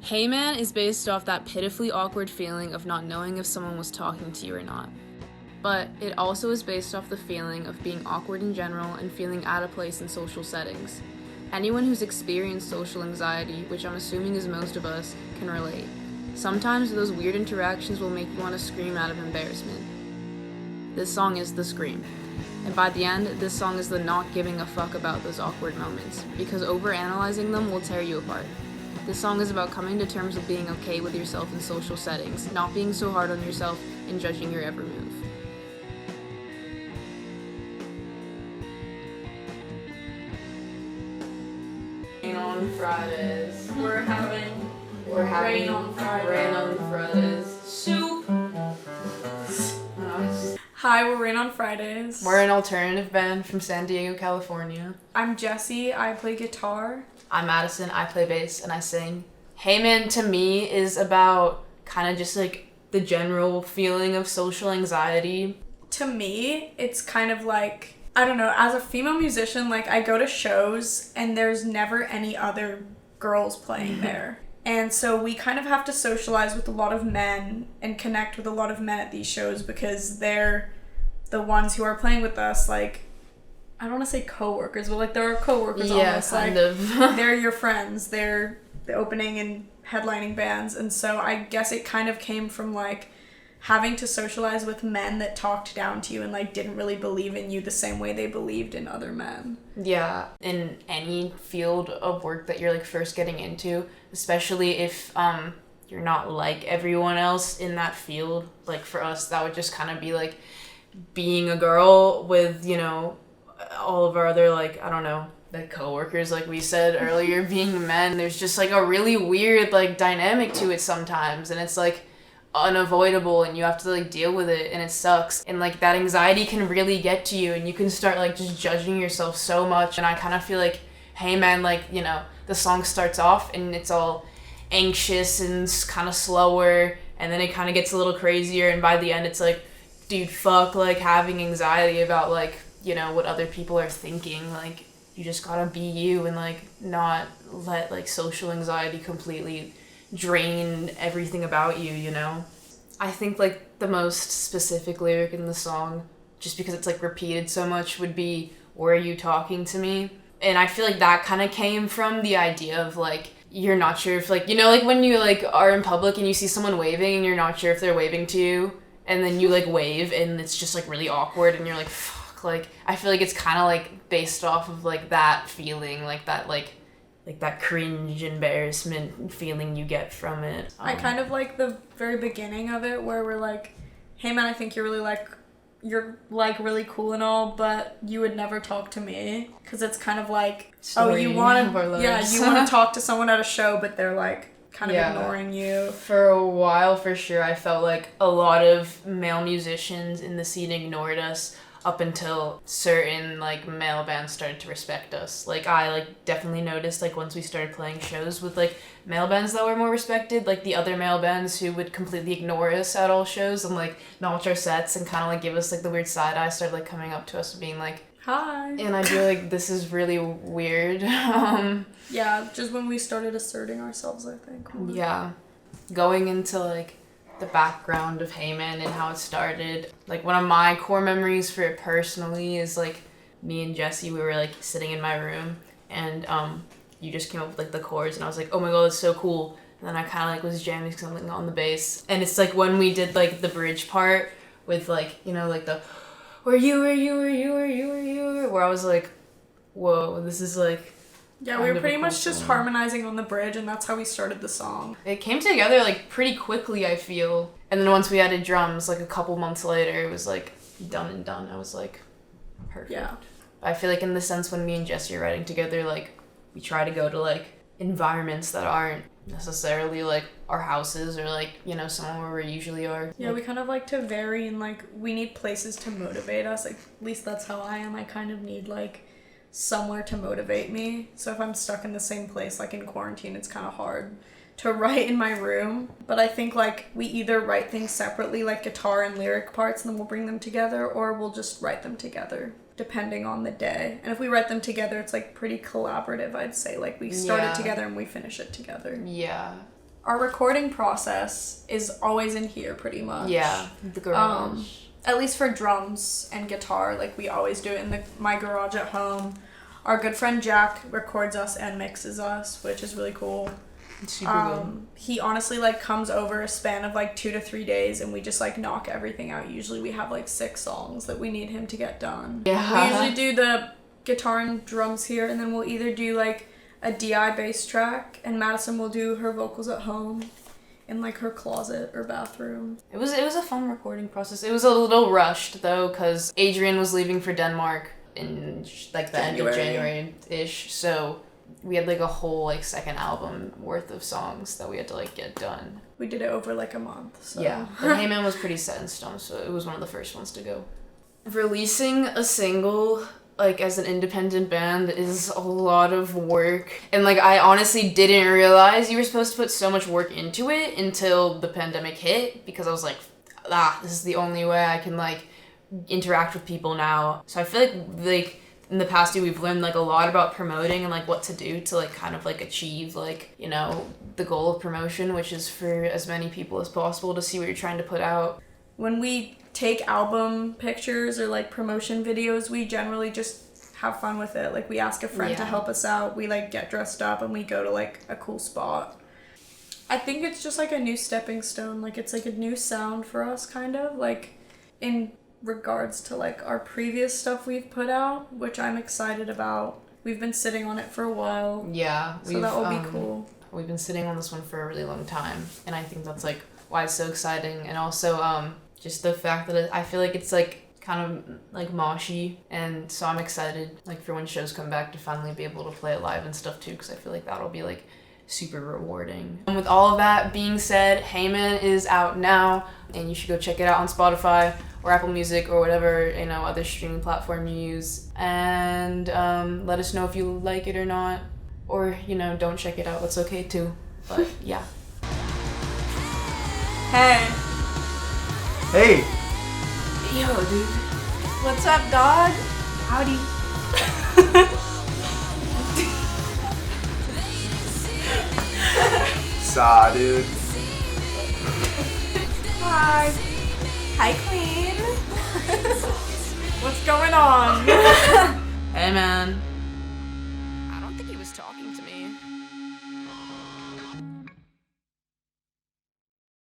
Hey Man is based off that pitifully awkward feeling of not knowing if someone was talking to you or not. But it also is based off the feeling of being awkward in general and feeling out of place in social settings. Anyone who's experienced social anxiety, which I'm assuming is most of us, can relate. Sometimes those weird interactions will make you want to scream out of embarrassment. This song is the scream. And by the end, this song is the not giving a fuck about those awkward moments, because overanalyzing them will tear you apart. This song is about coming to terms with being okay with yourself in social settings, not being so hard on yourself and judging your every move. Rain on Fridays. We're having Rain on Fridays. Rain on Fridays. Soup. Hi, we're Rain on Fridays. We're an alternative band from San Diego, California. I'm Jessie. I play guitar. I'm Madison. I play bass and I sing. Hey Man to me is about kind of just like the general feeling of social anxiety. To me, it's kind of like, I don't know, as a female musician, like I go to shows and there's never any other girls playing there. And so we kind of have to socialize with a lot of men and connect with a lot of men at these shows because they're the ones who are playing with us, like, I don't want to say co-workers, but like they're our co-workers almost. Kind like, of. They're your friends. They're the opening and headlining bands. And so I guess it kind of came from like having to socialize with men that talked down to you and like didn't really believe in you the same way they believed in other men. Yeah, in any field of work that you're like first getting into, especially if you're not like everyone else in that field. Like for us, that would just kind of be like being a girl with, you know, all of our other like, I don't know, the coworkers, like we said earlier, being men. There's just like a really weird like dynamic to it sometimes, and it's like unavoidable and you have to like deal with it and it sucks, and like that anxiety can really get to you and you can start like just judging yourself so much. And I kind of feel like Hey Man, like, you know, the song starts off and it's all anxious and kind of slower, and then it kind of gets a little crazier, and by the end it's like, dude, fuck like having anxiety about like, you know, what other people are thinking. Like you just gotta be you and like not let like social anxiety completely drain everything about you, you know? I think like the most specific lyric in the song, just because it's like repeated so much, would be, "Were you talking to me?" And I feel like that kind of came from the idea of like, you're not sure if like, you know, like when you like are in public and you see someone waving and you're not sure if they're waving to you, and then you like wave and it's just like really awkward and you're like, fuck. Like I feel like it's kind of like based off of like that feeling, like that cringe embarrassment feeling you get from it. I kind of like the very beginning of it where we're like, hey man, I think you're really cool and all, but you would never talk to me. Because it's kind of like, Story you want of to talk to someone at a show, but they're like kind of ignoring you. For a while, for sure, I felt like a lot of male musicians in the scene ignored us up until certain like male bands started to respect us. Like I like definitely noticed like once we started playing shows with like male bands that were more respected, like the other male bands who would completely ignore us at all shows and like not watch our sets and kind of like give us like the weird side eye, started like coming up to us and being like, hi. and I'd be like, this is really weird. Yeah, just when we started asserting ourselves, I think. Yeah, going into like the background of Hey Man and how it started. Like one of my core memories for it personally is like me and Jessie, we were like sitting in my room and you just came up with like the chords and I was like, oh my god, that's so cool. And then I kind of like was jamming something on the bass. And it's like when we did like the bridge part with like, you know, like the where I was like, whoa, this is like, yeah, we were pretty much just harmonizing on the bridge, and that's how we started the song. It came together like pretty quickly, I feel. And then once we added drums, like a couple months later, it was like done and done. I was like, perfect. Yeah. I feel like in the sense when me and Jessie are writing together, like we try to go to like environments that aren't necessarily like our houses or like, you know, somewhere where we usually are. Yeah, we kind of like to vary, and like we need places to motivate us. Like at least that's how I am. I kind of need like somewhere to motivate me. So if I'm stuck in the same place, like in quarantine, it's kind of hard to write in my room. But I think like we either write things separately, like guitar and lyric parts, and then we'll bring them together, or we'll just write them together depending on the day. And if we write them together, it's like pretty collaborative, I'd say. Like we start it together and we finish it together. Yeah. Our recording process is always in here pretty much. Yeah, the garage. At least for drums and guitar, like we always do it in my garage at home. Our good friend Jack records us and mixes us, which is really cool. It's super good. He honestly like comes over a span of like 2 to 3 days and we just like knock everything out. Usually we have like 6 songs that we need him to get done. Yeah. We usually do the guitar and drums here, and then we'll either do like a DI bass track, and Madison will do her vocals at home in like her closet or bathroom. It was a fun recording process. It was a little rushed though, because Adrian was leaving for Denmark in like the end of January-ish, so we had like a whole like second album worth of songs that we had to like get done. We did it over like a month. So. Yeah, but Hey Man was pretty set in stone, so it was one of the first ones to go. Releasing a single like as an independent band is a lot of work, and like I honestly didn't realize you were supposed to put so much work into it until the pandemic hit, because I was like, this is the only way I can like interact with people now. So I feel like in the past year we've learned like a lot about promoting and like what to do to like kind of like achieve like, you know, the goal of promotion, which is for as many people as possible to see what you're trying to put out. When we take album pictures or like promotion videos, we generally just have fun with it. Like we ask a friend to help us out, we like get dressed up and we go to like a cool spot. I think it's just like a new stepping stone. Like it's like a new sound for us, kind of like in regards to like our previous stuff we've put out, which I'm excited about. We've been sitting on it for a while. Yeah. So that will be cool. We've been sitting on this one for a really long time, and I think that's like why it's so exciting. And also just the fact that I feel like it's like kind of like moshy, and so I'm excited like for when shows come back to finally be able to play it live and stuff too, because I feel like that'll be like super rewarding. And with all of that being said, Hey Man is out now, and you should go check it out on Spotify or Apple Music or whatever, you know, other streaming platform you use, and let us know if you like it or not, or, you know, don't check it out, that's okay too. But yeah. Hey! Yo, dude. What's up, dog? Howdy. Saw, dude. Hi. Hi, Queen. What's going on? Hey, man.